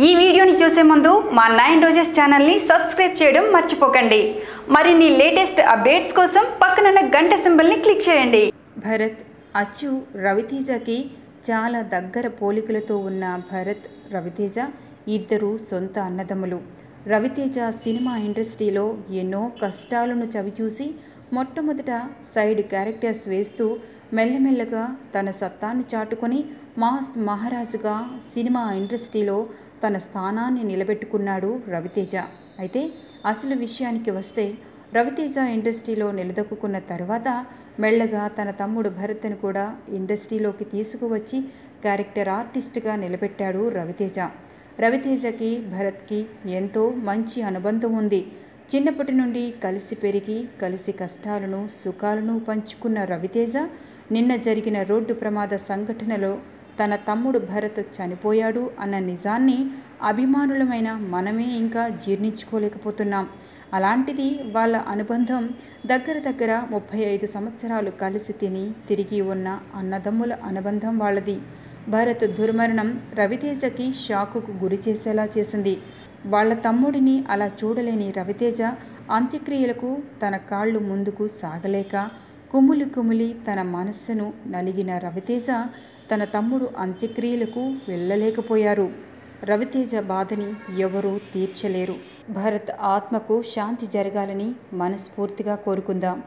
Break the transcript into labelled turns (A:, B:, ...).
A: ఈ వీడియోని చూసే ముందు మా 9 రోజెస్ ఛానల్ని సబ్స్క్రైబ్ చేయడం మర్చిపోకండి. మరిన్ని లేటెస్ట్ అప్డేట్స్ కోసం పక్కనున్న గంట సింబల్ని క్లిక్ చేయండి. భరత్ అచ్చు రవితేజకి చాలా దగ్గర పోలికలతో ఉన్న భరత్ రవితేజ ఇద్దరు సొంత అన్నదమ్ములు. రవితేజ సినిమా ఇండస్ట్రీలో ఎన్నో కష్టాలను చవిచూసి మొట్టమొదట సైడ్ క్యారెక్టర్స్ వేస్తూ మెల్లమెల్లగా తన సత్తాను చాటుకొని మాస్ మహారాజుగా సినిమా ఇండస్ట్రీలో తన స్థానాన్ని నిలబెట్టుకున్నాడు రవితేజ. అయితే అసలు విషయానికి వస్తే రవితేజ ఇండస్ట్రీలో నిలదొక్కున్న తర్వాత మెల్లగా తన తమ్ముడు భరత్ను కూడా ఇండస్ట్రీలోకి తీసుకువచ్చి క్యారెక్టర్ ఆర్టిస్ట్గా నిలబెట్టాడు రవితేజ. రవితేజకి భరత్కి ఎంతో మంచి అనుబంధం ఉంది. చిన్నప్పటి నుండి కలిసి పెరిగి కలిసి కష్టాలను సుఖాలను పంచుకున్న రవితేజ నిన్న జరిగిన రోడ్డు ప్రమాద సంఘటనలో తన తమ్ముడు భరత్ చనిపోయాడు అన్న నిజాన్ని అభిమానులమైన మనమే ఇంకా జీర్ణించుకోలేకపోతున్నాం. అలాంటిది వాళ్ళ అనుబంధం దగ్గర 35 సంవత్సరాలు కలిసి తిని తిరిగి ఉన్న అన్నదమ్ముల అనుబంధం వాళ్ళది. భరత్ దుర్మరణం రవితేజకి షాకుకు గురి చేసేలా చేసింది. వాళ్ళ తమ్ముడిని అలా చూడలేని రవితేజ అంత్యక్రియలకు తన కాళ్ళు ముందుకు సాగలేక కుమిలి తన మనస్సును నలిగిన రవితేజ తన తమ్ముడు అంత్యక్రియలకు వెళ్ళలేకపోయారు. రవితేజ బాధని ఎవరూ తీర్చలేరు. భరత్ ఆత్మకు శాంతి జరగాలని మనస్ఫూర్తిగా కోరుకుందాం.